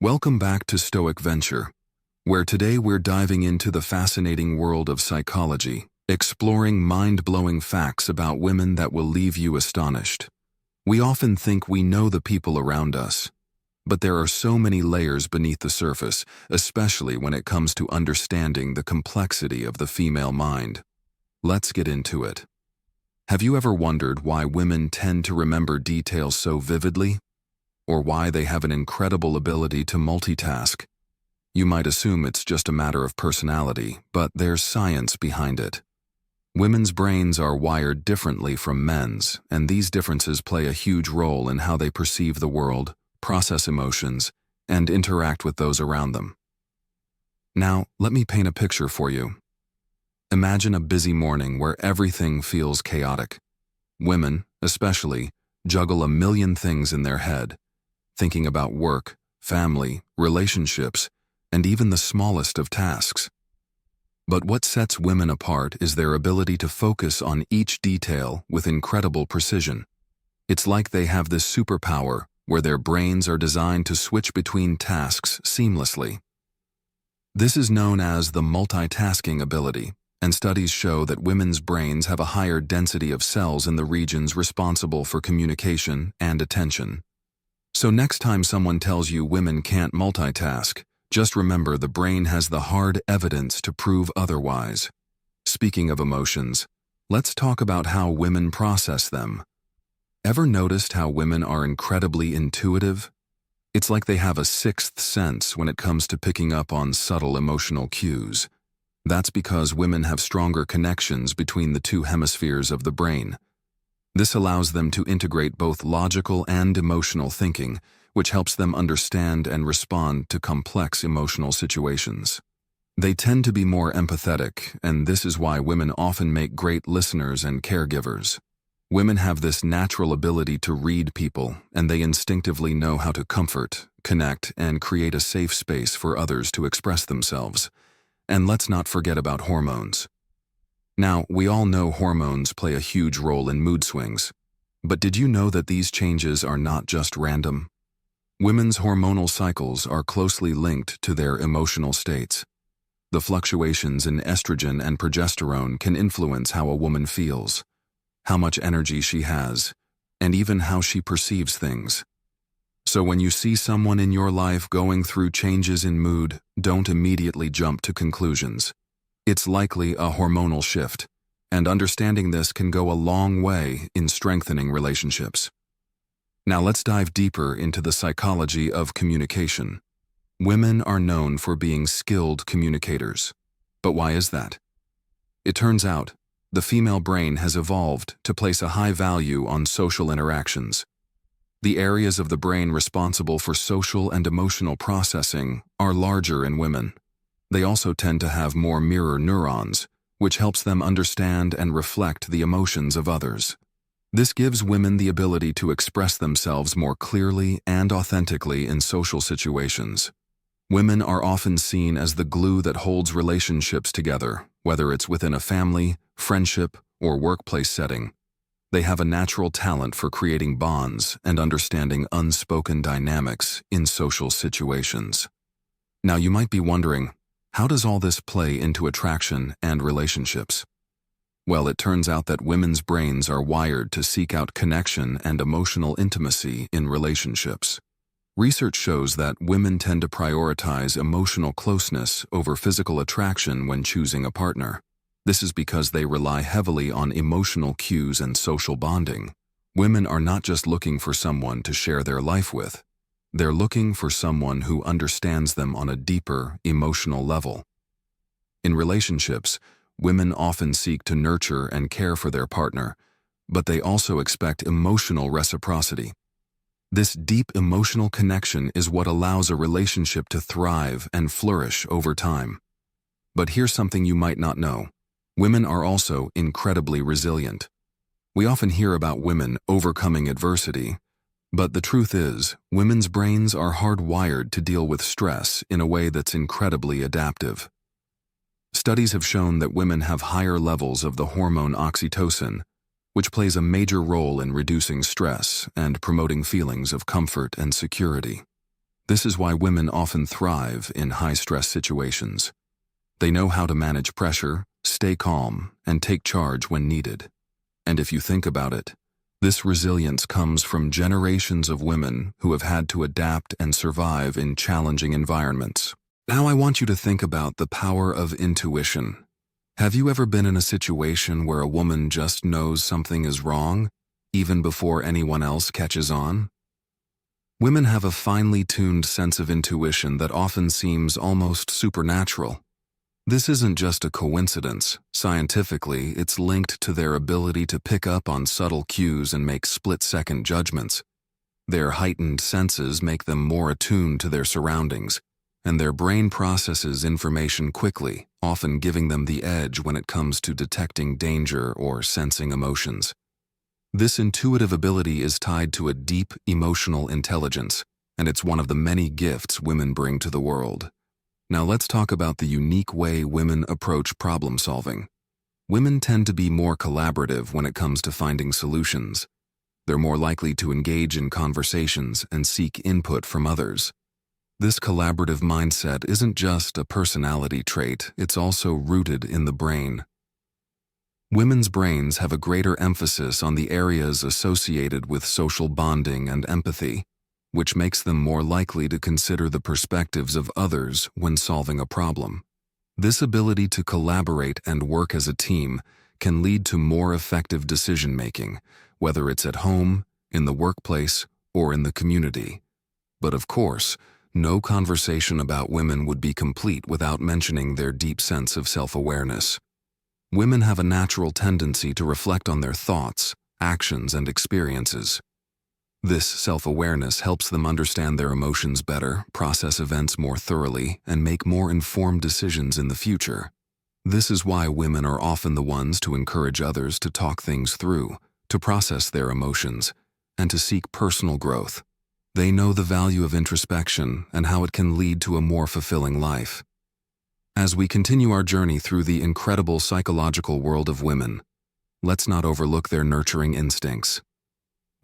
Welcome back to Stoic Venture, where today we're diving into the fascinating world of psychology, exploring mind-blowing facts about women that will leave you astonished. We often think we know the people around us, but there are so many layers beneath the surface, especially when it comes to understanding the complexity of the female mind. Let's get into it. Have you ever wondered why women tend to remember details so vividly? Or why they have an incredible ability to multitask? You might assume it's just a matter of personality, but there's science behind it. Women's brains are wired differently from men's, and these differences play a huge role in how they perceive the world, process emotions, and interact with those around them. Now, let me paint a picture for you. Imagine a busy morning where everything feels chaotic. Women, especially, juggle a million things in their head, thinking about work, family, relationships, and even the smallest of tasks. But what sets women apart is their ability to focus on each detail with incredible precision. It's like they have this superpower where their brains are designed to switch between tasks seamlessly. This is known as the multitasking ability, and studies show that women's brains have a higher density of cells in the regions responsible for communication and attention. So next time someone tells you women can't multitask, just remember the brain has the hard evidence to prove otherwise. Speaking of emotions, let's talk about how women process them. Ever noticed how women are incredibly intuitive? It's like they have a sixth sense when it comes to picking up on subtle emotional cues. That's because women have stronger connections between the two hemispheres of the brain. This allows them to integrate both logical and emotional thinking, which helps them understand and respond to complex emotional situations. They tend to be more empathetic, and this is why women often make great listeners and caregivers. Women have this natural ability to read people, and they instinctively know how to comfort, connect, and create a safe space for others to express themselves. And let's not forget about hormones. Now, we all know hormones play a huge role in mood swings, but did you know that these changes are not just random? Women's hormonal cycles are closely linked to their emotional states. The fluctuations in estrogen and progesterone can influence how a woman feels, how much energy she has, and even how she perceives things. So when you see someone in your life going through changes in mood, don't immediately jump to conclusions. It's likely a hormonal shift, and understanding this can go a long way in strengthening relationships. Now let's dive deeper into the psychology of communication. Women are known for being skilled communicators. But why is that? It turns out, the female brain has evolved to place a high value on social interactions. The areas of the brain responsible for social and emotional processing are larger in women. They also tend to have more mirror neurons, which helps them understand and reflect the emotions of others. This gives women the ability to express themselves more clearly and authentically in social situations. Women are often seen as the glue that holds relationships together, whether it's within a family, friendship, or workplace setting. They have a natural talent for creating bonds and understanding unspoken dynamics in social situations. Now you might be wondering, how does all this play into attraction and relationships? Well, it turns out that women's brains are wired to seek out connection and emotional intimacy in relationships. Research shows that women tend to prioritize emotional closeness over physical attraction when choosing a partner. This is because they rely heavily on emotional cues and social bonding. Women are not just looking for someone to share their life with. They're looking for someone who understands them on a deeper, emotional level. In relationships, women often seek to nurture and care for their partner, but they also expect emotional reciprocity. This deep emotional connection is what allows a relationship to thrive and flourish over time. But here's something you might not know. Women are also incredibly resilient. We often hear about women overcoming adversity, but the truth is, women's brains are hardwired to deal with stress in a way that's incredibly adaptive. Studies have shown that women have higher levels of the hormone oxytocin, which plays a major role in reducing stress and promoting feelings of comfort and security. This is why women often thrive in high-stress situations. They know how to manage pressure, stay calm, and take charge when needed. And if you think about it, this resilience comes from generations of women who have had to adapt and survive in challenging environments. Now I want you to think about the power of intuition. Have you ever been in a situation where a woman just knows something is wrong, even before anyone else catches on? Women have a finely tuned sense of intuition that often seems almost supernatural. This isn't just a coincidence. Scientifically, it's linked to their ability to pick up on subtle cues and make split-second judgments. Their heightened senses make them more attuned to their surroundings, and their brain processes information quickly, often giving them the edge when it comes to detecting danger or sensing emotions. This intuitive ability is tied to a deep emotional intelligence, and it's one of the many gifts women bring to the world. Now let's talk about the unique way women approach problem solving. Women tend to be more collaborative when it comes to finding solutions. They're more likely to engage in conversations and seek input from others. This collaborative mindset isn't just a personality trait, it's also rooted in the brain. Women's brains have a greater emphasis on the areas associated with social bonding and empathy, which makes them more likely to consider the perspectives of others when solving a problem. This ability to collaborate and work as a team can lead to more effective decision-making, whether it's at home, in the workplace, or in the community. But of course, no conversation about women would be complete without mentioning their deep sense of self-awareness. Women have a natural tendency to reflect on their thoughts, actions, and experiences. This self-awareness helps them understand their emotions better, process events more thoroughly, and make more informed decisions in the future. This is why women are often the ones to encourage others to talk things through, to process their emotions, and to seek personal growth. They know the value of introspection and how it can lead to a more fulfilling life. As we continue our journey through the incredible psychological world of women, let's not overlook their nurturing instincts.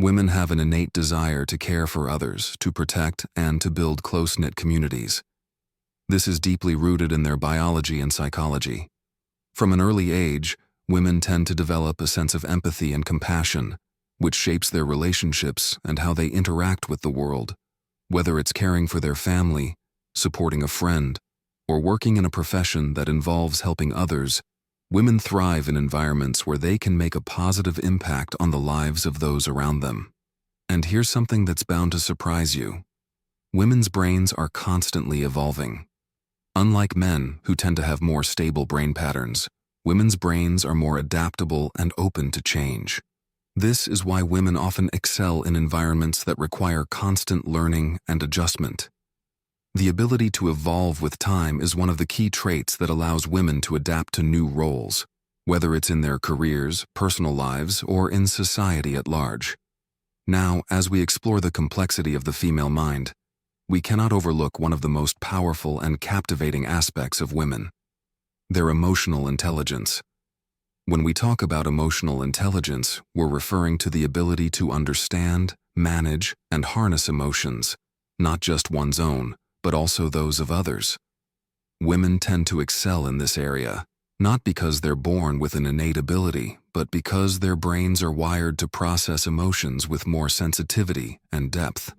Women have an innate desire to care for others, to protect, and to build close-knit communities. This is deeply rooted in their biology and psychology. From an early age, women tend to develop a sense of empathy and compassion, which shapes their relationships and how they interact with the world. Whether it's caring for their family, supporting a friend, or working in a profession that involves helping others, women thrive in environments where they can make a positive impact on the lives of those around them. And here's something that's bound to surprise you. Women's brains are constantly evolving. Unlike men, who tend to have more stable brain patterns, women's brains are more adaptable and open to change. This is why women often excel in environments that require constant learning and adjustment. The ability to evolve with time is one of the key traits that allows women to adapt to new roles, whether it's in their careers, personal lives, or in society at large. Now, as we explore the complexity of the female mind, we cannot overlook one of the most powerful and captivating aspects of women: their emotional intelligence. When we talk about emotional intelligence, we're referring to the ability to understand, manage, and harness emotions, not just one's own, but also those of others. Women tend to excel in this area, not because they're born with an innate ability, but because their brains are wired to process emotions with more sensitivity and depth.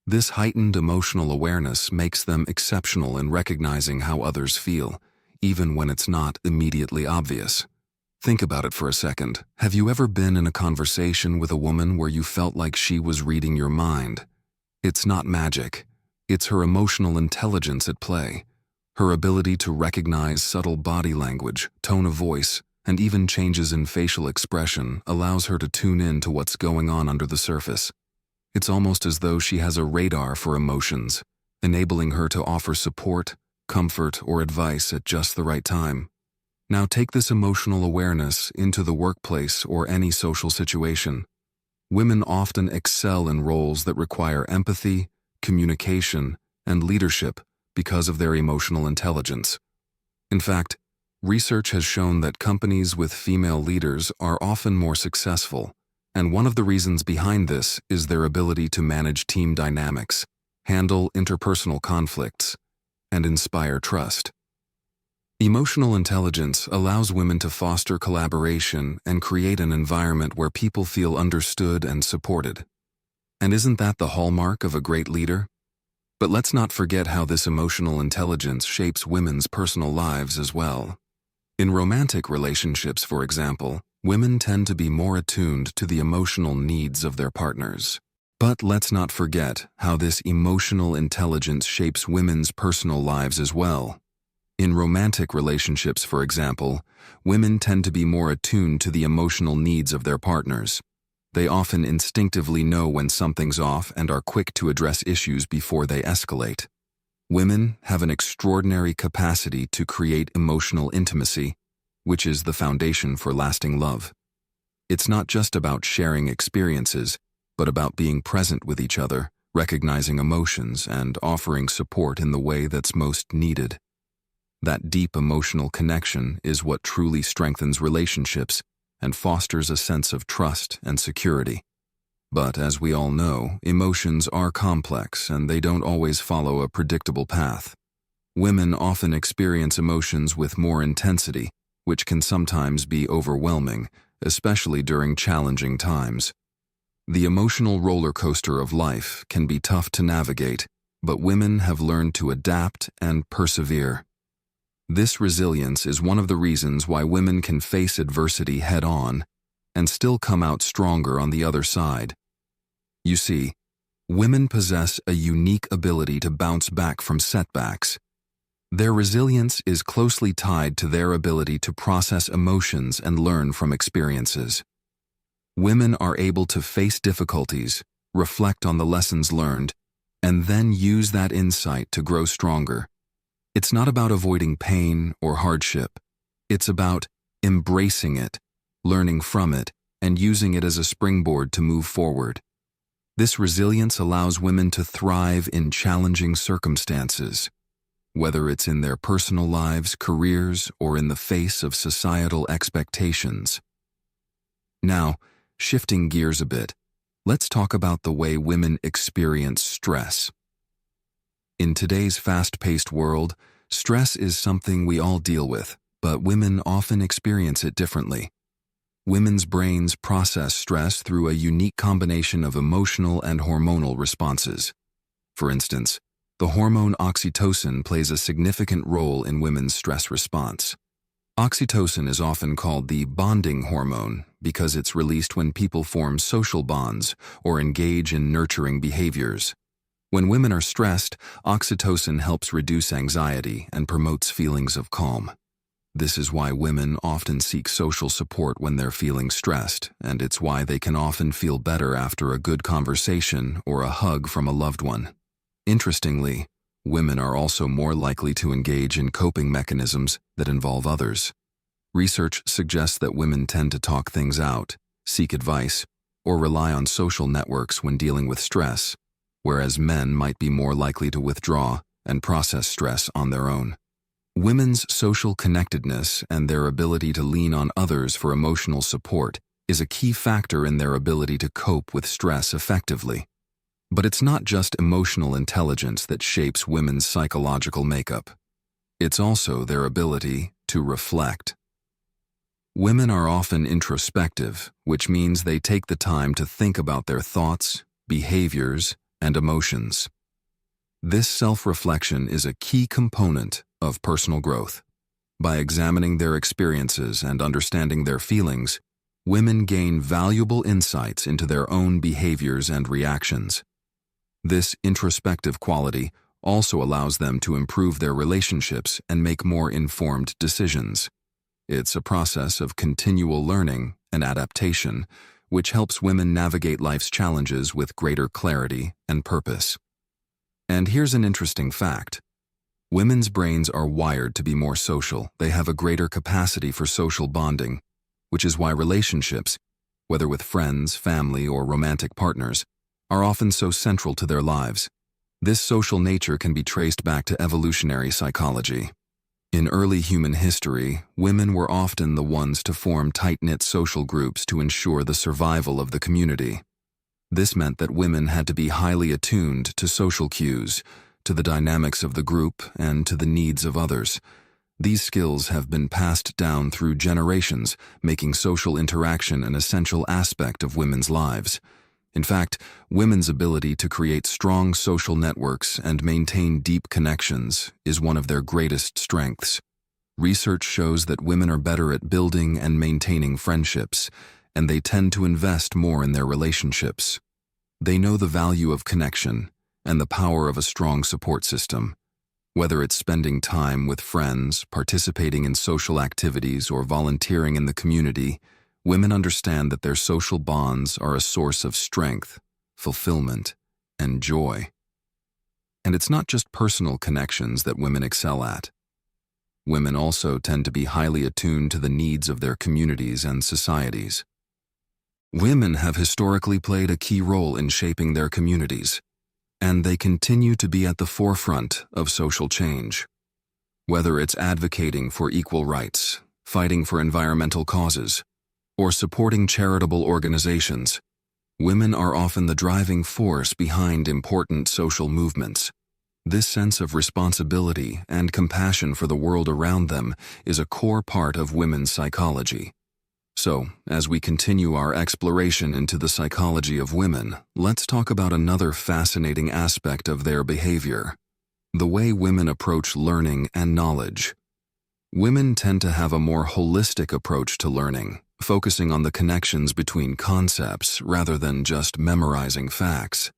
This heightened emotional awareness makes them exceptional in recognizing how others feel, even when it's not immediately obvious. Think about it for a second. Have you ever been in a conversation with a woman where you felt like she was reading your mind? It's not magic. It's her emotional intelligence at play. Her ability to recognize subtle body language, tone of voice, and even changes in facial expression allows her to tune in to what's going on under the surface. It's almost as though she has a radar for emotions, enabling her to offer support, comfort, or advice at just the right time. Now take this emotional awareness into the workplace or any social situation. Women often excel in roles that require empathy, communication, and leadership because of their emotional intelligence. In fact, research has shown that companies with female leaders are often more successful, and one of the reasons behind this is their ability to manage team dynamics, handle interpersonal conflicts, and inspire trust. Emotional intelligence allows women to foster collaboration and create an environment where people feel understood and supported. And isn't that the hallmark of a great leader? But let's not forget how this emotional intelligence shapes women's personal lives as well. In romantic relationships, for example, women tend to be more attuned to the emotional needs of their partners. But let's not forget how this emotional intelligence shapes women's personal lives as well. In romantic relationships, for example, women tend to be more attuned to the emotional needs of their partners. They often instinctively know when something's off and are quick to address issues before they escalate. Women have an extraordinary capacity to create emotional intimacy, which is the foundation for lasting love. It's not just about sharing experiences, but about being present with each other, recognizing emotions, and offering support in the way that's most needed. That deep emotional connection is what truly strengthens relationships and fosters a sense of trust and security. But as we all know, emotions are complex and they don't always follow a predictable path. Women often experience emotions with more intensity, which can sometimes be overwhelming, especially during challenging times. The emotional roller coaster of life can be tough to navigate, but women have learned to adapt and persevere. This resilience is one of the reasons why women can face adversity head-on and still come out stronger on the other side. You see, women possess a unique ability to bounce back from setbacks. Their resilience is closely tied to their ability to process emotions and learn from experiences. Women are able to face difficulties, reflect on the lessons learned, and then use that insight to grow stronger. It's not about avoiding pain or hardship. It's about embracing it, learning from it, and using it as a springboard to move forward. This resilience allows women to thrive in challenging circumstances, whether it's in their personal lives, careers, or in the face of societal expectations. Now, shifting gears a bit, let's talk about the way women experience stress. In today's fast-paced world, stress is something we all deal with, but women often experience it differently. Women's brains process stress through a unique combination of emotional and hormonal responses. For instance, the hormone oxytocin plays a significant role in women's stress response. Oxytocin is often called the bonding hormone because it's released when people form social bonds or engage in nurturing behaviors. When women are stressed, oxytocin helps reduce anxiety and promotes feelings of calm. This is why women often seek social support when they're feeling stressed, and it's why they can often feel better after a good conversation or a hug from a loved one. Interestingly, women are also more likely to engage in coping mechanisms that involve others. Research suggests that women tend to talk things out, seek advice, or rely on social networks when dealing with stress, whereas men might be more likely to withdraw and process stress on their own. Women's social connectedness and their ability to lean on others for emotional support is a key factor in their ability to cope with stress effectively. But it's not just emotional intelligence that shapes women's psychological makeup. It's also their ability to reflect. Women are often introspective, which means they take the time to think about their thoughts, behaviors, and emotions. This self-reflection is a key component of personal growth. By examining their experiences and understanding their feelings, women gain valuable insights into their own behaviors and reactions. This introspective quality also allows them to improve their relationships and make more informed decisions. It's a process of continual learning and adaptation, which helps women navigate life's challenges with greater clarity and purpose. And here's an interesting fact. Women's brains are wired to be more social. They have a greater capacity for social bonding, which is why relationships, whether with friends, family, or romantic partners, are often so central to their lives. This social nature can be traced back to evolutionary psychology. In early human history, women were often the ones to form tight-knit social groups to ensure the survival of the community. This meant that women had to be highly attuned to social cues, to the dynamics of the group, and to the needs of others. These skills have been passed down through generations, making social interaction an essential aspect of women's lives. In fact, women's ability to create strong social networks and maintain deep connections is one of their greatest strengths. Research shows that women are better at building and maintaining friendships, and they tend to invest more in their relationships. They know the value of connection and the power of a strong support system. Whether it's spending time with friends, participating in social activities, or volunteering in the community, women understand that their social bonds are a source of strength, fulfillment, and joy. And it's not just personal connections that women excel at. Women also tend to be highly attuned to the needs of their communities and societies. Women have historically played a key role in shaping their communities, and they continue to be at the forefront of social change. Whether it's advocating for equal rights, fighting for environmental causes, or supporting charitable organizations, women are often the driving force behind important social movements. This sense of responsibility and compassion for the world around them is a core part of women's psychology. So, as we continue our exploration into the psychology of women, let's talk about another fascinating aspect of their behavior: the way women approach learning and knowledge. Women tend to have a more holistic approach to learning, focusing on the connections between concepts rather than just memorizing facts.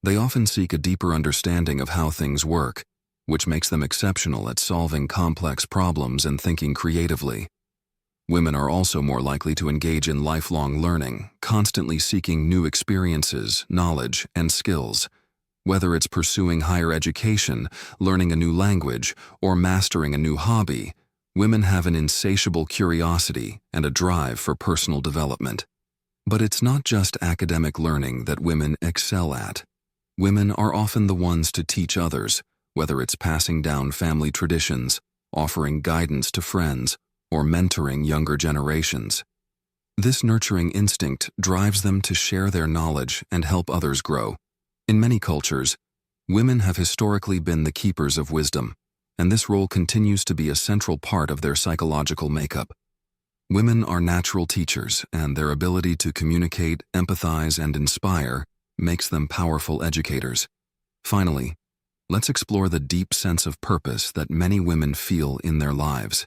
They often seek a deeper understanding of how things work, which makes them exceptional at solving complex problems and thinking creatively. Women are also more likely to engage in lifelong learning, constantly seeking new experiences, knowledge, and skills. Whether it's pursuing higher education, learning a new language, or mastering a new hobby, women have an insatiable curiosity and a drive for personal development. But it's not just academic learning that women excel at. Women are often the ones to teach others, whether it's passing down family traditions, offering guidance to friends, or mentoring younger generations. This nurturing instinct drives them to share their knowledge and help others grow. In many cultures, women have historically been the keepers of wisdom, and this role continues to be a central part of their psychological makeup. Women are natural teachers, and their ability to communicate, empathize, and inspire makes them powerful educators. Finally, let's explore the deep sense of purpose that many women feel in their lives.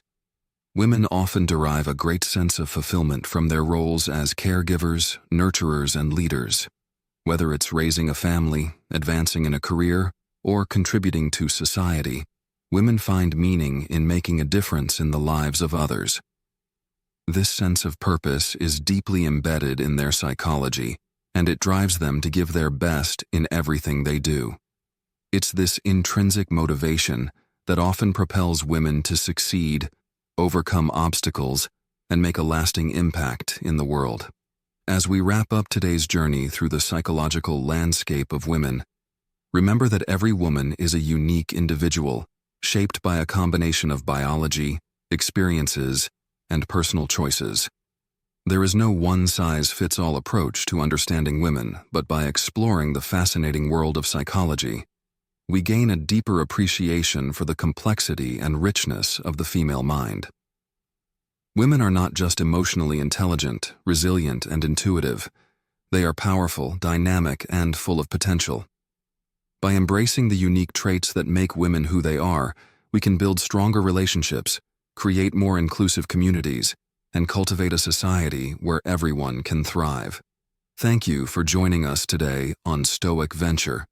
Women often derive a great sense of fulfillment from their roles as caregivers, nurturers, and leaders. Whether it's raising a family, advancing in a career, or contributing to society, women find meaning in making a difference in the lives of others. This sense of purpose is deeply embedded in their psychology, and it drives them to give their best in everything they do. It's this intrinsic motivation that often propels women to succeed, overcome obstacles, and make a lasting impact in the world. As we wrap up today's journey through the psychological landscape of women, remember that every woman is a unique individual, shaped by a combination of biology, experiences, and personal choices. There is no one-size-fits-all approach to understanding women, but by exploring the fascinating world of psychology, we gain a deeper appreciation for the complexity and richness of the female mind. Women are not just emotionally intelligent, resilient, and intuitive. They are powerful, dynamic, and full of potential. By embracing the unique traits that make women who they are, we can build stronger relationships, create more inclusive communities, and cultivate a society where everyone can thrive. Thank you for joining us today on Stoic Venture.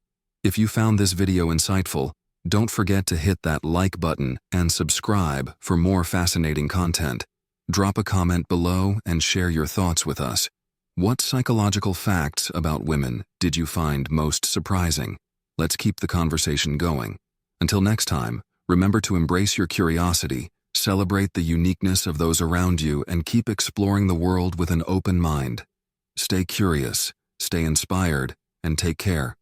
If you found this video insightful, don't forget to hit that like button and subscribe for more fascinating content. Drop a comment below and share your thoughts with us. What psychological facts about women did you find most surprising? Let's keep the conversation going. Until next time, remember to embrace your curiosity, celebrate the uniqueness of those around you, and keep exploring the world with an open mind. Stay curious, stay inspired, and take care.